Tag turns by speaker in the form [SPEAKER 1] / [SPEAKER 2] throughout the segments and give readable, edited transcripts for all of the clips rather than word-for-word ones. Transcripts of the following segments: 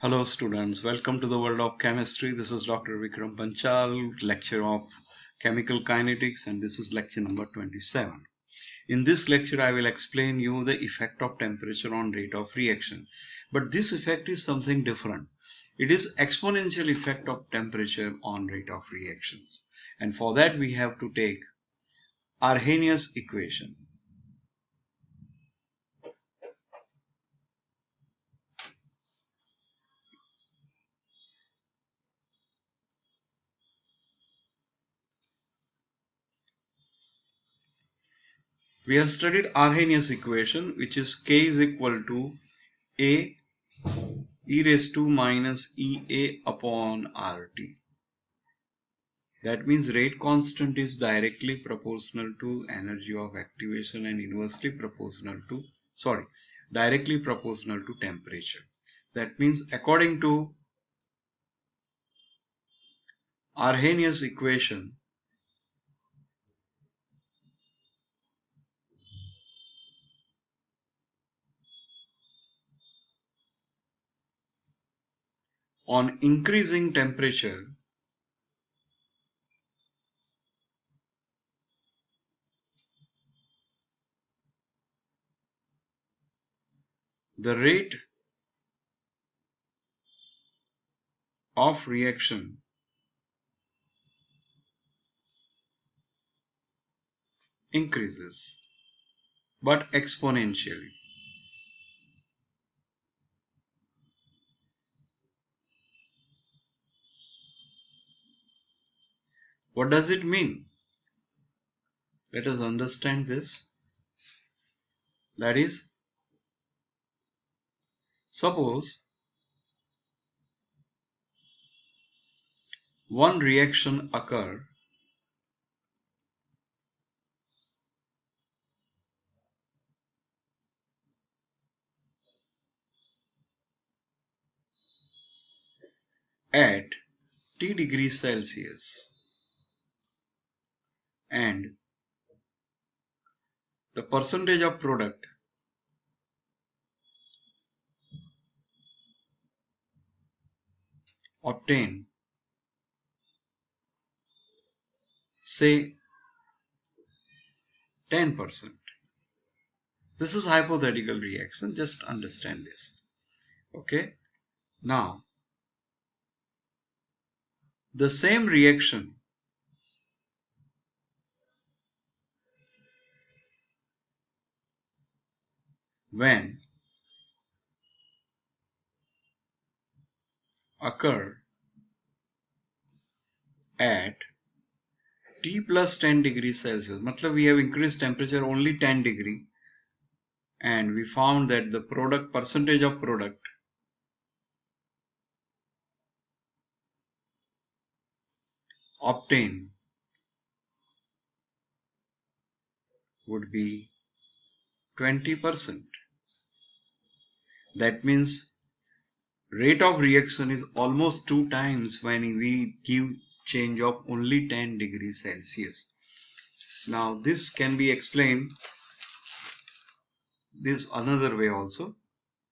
[SPEAKER 1] Hello students, welcome to the world of chemistry. This is Dr. Vikram Panchal, lecture of chemical kinetics, and this is lecture number 27. In this lecture I will explain you the effect of temperature on rate of reaction. But this effect is something different. It is exponential effect of temperature on rate of reactions. And for that we have to take Arrhenius equation. We have studied Arrhenius equation, which is K is equal to A e raised to minus EA upon RT. That means rate constant is directly proportional to energy of activation and directly proportional to temperature. That means according to Arrhenius equation, on increasing temperature, the rate of reaction increases, but exponentially. What does it mean? Let us understand this. That is, suppose one reaction occur at T degrees Celsius and the percentage of product obtained, say 10%. This is hypothetical reaction, just understand this. Okay, now the same reaction when occur at T plus 10 degrees Celsius, matlab we have increased temperature only 10 degree and we found that the percentage of product obtained would be 20%. That means rate of reaction is almost 2 times when we give change of only 10 degrees Celsius. Now this can be explained this another way also.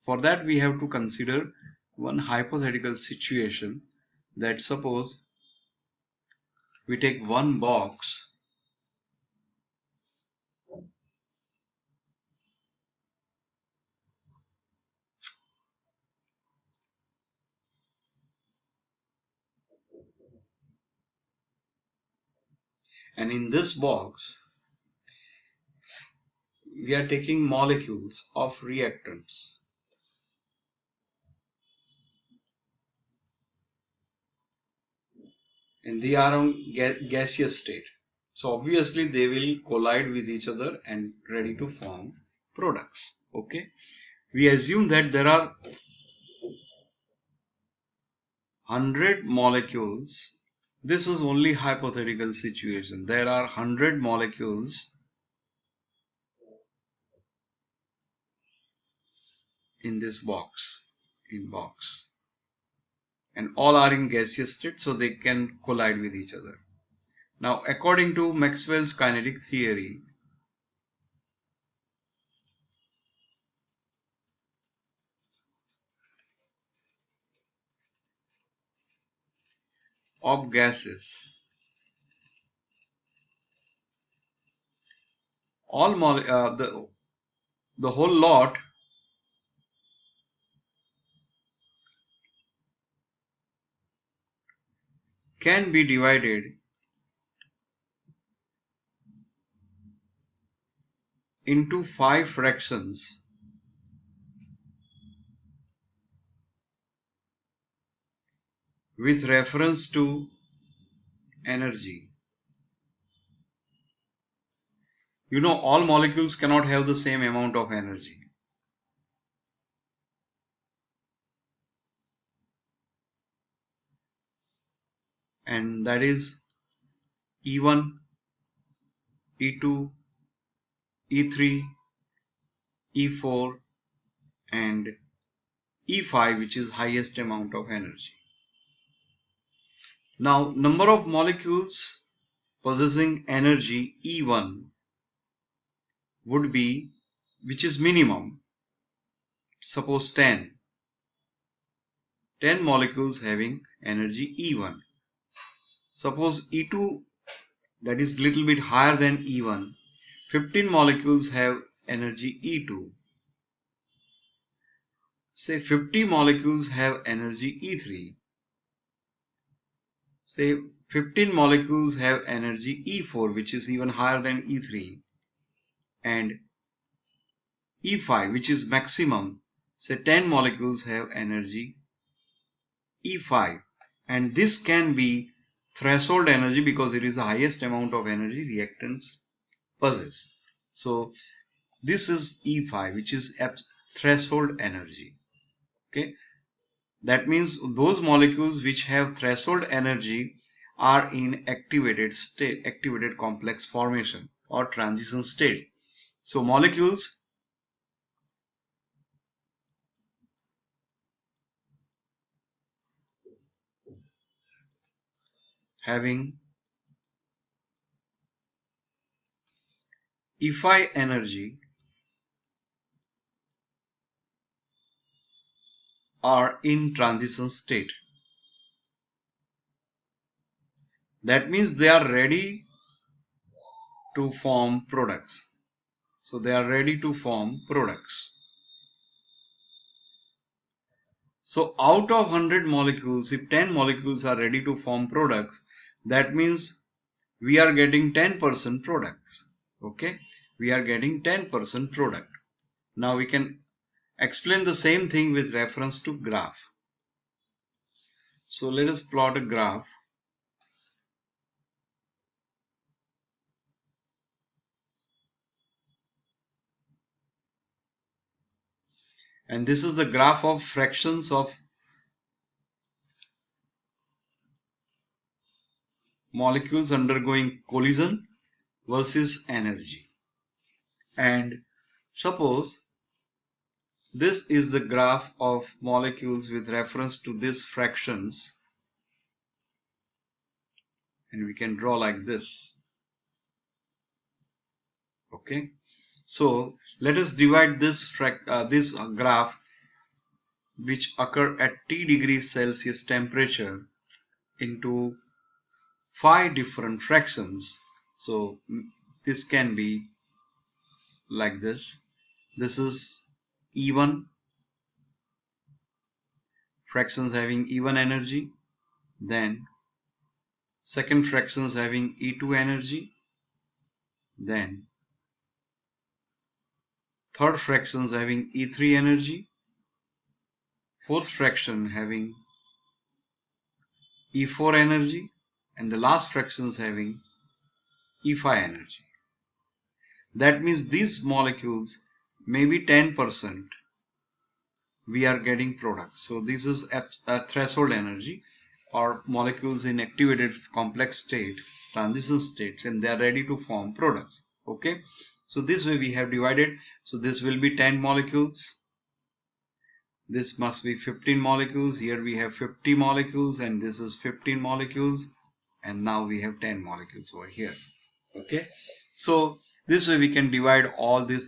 [SPEAKER 1] For that we have to consider one hypothetical situation, that suppose we take one box and in this box we are taking molecules of reactants. And they are on gaseous state. So obviously they will collide with each other and ready to form products. Okay. We assume that there are 100 molecules. This is only hypothetical situation. There are 100 molecules in this box, and all are in gaseous state, so they can collide with each other. Now, according to Maxwell's kinetic theory, of gases, the whole lot can be divided into 5 fractions with reference to energy. You know, all molecules cannot have the same amount of energy. And that is E1, E2, E3, E4 and E5, which is highest amount of energy. Now, number of molecules possessing energy E1 would be, which is minimum, suppose 10 molecules having energy E1. Suppose E2, that is little bit higher than E1, 15 molecules have energy E2. Say 50 molecules have energy E3. Say 15 molecules have energy E4, which is even higher than E3, and E5, which is maximum. Say 10 molecules have energy E5, and this can be threshold energy because it is the highest amount of energy reactants possess. So this is E5, which is threshold energy. Okay, that means those molecules which have threshold energy are in activated state, activated complex formation or transition state. So molecules having E5 energy are in transition state. That means they are ready to form products. So they are ready to form products. So out of 100 molecules, if 10 molecules are ready to form products, that means we are getting 10% products. Okay, we are getting 10% product. Now we can explain the same thing with reference to graph. So let us plot a graph. And this is the graph of fractions of molecules undergoing collision versus energy. And suppose this is the graph of molecules with reference to these fractions, and we can draw like this. Okay, so let us divide this graph which occur at T degrees Celsius temperature into 5 different fractions. So this can be like this. This is E1, fractions having E1 energy, then second fractions having E2 energy, then third fractions having E3 energy, fourth fraction having E4 energy, and the last fractions having E5 energy. That means these molecules maybe 10% we are getting products. So this is a threshold energy, or molecules in activated complex state, transition states, and they are ready to form products. Okay, so this way we have divided. So this will be 10 molecules, this must be 15 molecules, here we have 50 molecules, and this is 15 molecules, and now we have 10 molecules over here. Okay, so this way we can divide all the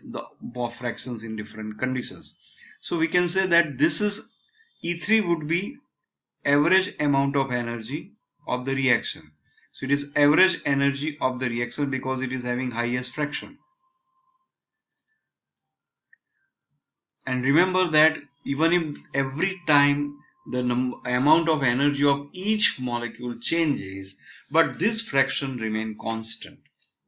[SPEAKER 1] fractions in different conditions. So we can say that this is E3 would be average amount of energy of the reaction. So it is average energy of the reaction because it is having highest fraction. And remember that even if every time the amount of energy of each molecule changes, but this fraction remain constant.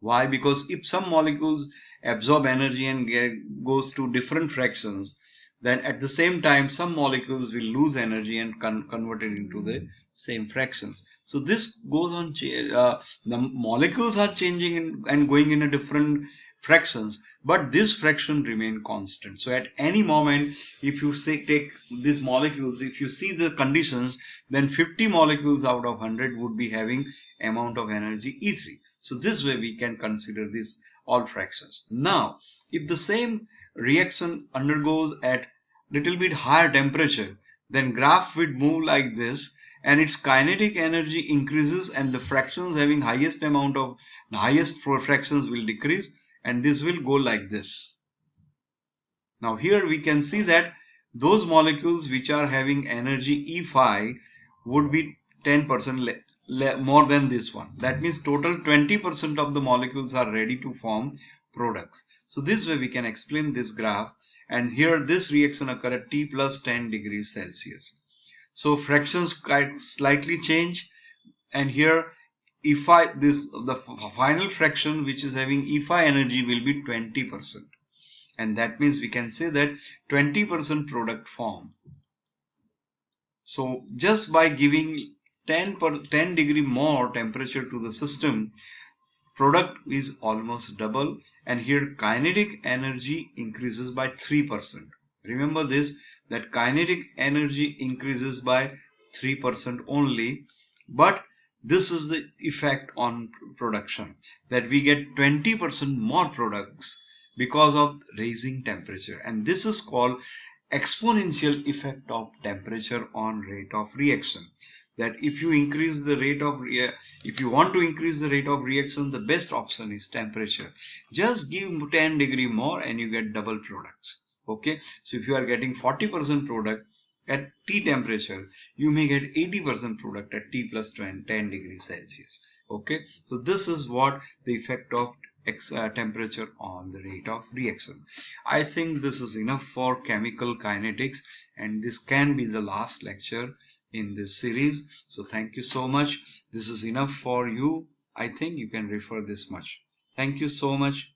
[SPEAKER 1] Why? Because if some molecules absorb energy and goes to different fractions, then at the same time some molecules will lose energy and convert it into the same fractions. So this goes on, the molecules are changing and going in a different fractions, but this fraction remain constant. So at any moment, if you say take these molecules, if you see the conditions, then 50 molecules out of 100 would be having amount of energy E3. So this way we can consider this all fractions. Now if the same reaction undergoes at little bit higher temperature, then graph would move like this, and its kinetic energy increases and the fractions having highest amount of highest fractions will decrease, and this will go like this. Now here we can see that those molecules which are having energy E5 would be 10% more than this one. That means total 20% of the molecules are ready to form products. So this way we can explain this graph, and here this reaction occur at T plus 10 degrees Celsius. So fractions slightly change, and here E5, the final fraction which is having E5 energy will be 20%, and that means we can say that 20% product form. So just by giving 10 degree more temperature to the system, product is almost double, and here kinetic energy increases by 3%. Remember this, that kinetic energy increases by 3% only, but this is the effect on production, that we get 20% more products because of raising temperature, and this is called exponential effect of temperature on rate of reaction. That if you increase the rate of if you want to increase the rate of reaction, the best option is temperature. Just give 10 degree more and you get double products. Okay, so if you are getting 40% product at T temperature, you may get 80% product at T plus 10 degrees Celsius. Okay, so this is what the effect of temperature on the rate of reaction. I think this is enough for chemical kinetics, and this can be the last lecture in this series. So thank you so much. This is enough for you. I think you can refer this much. Thank you so much.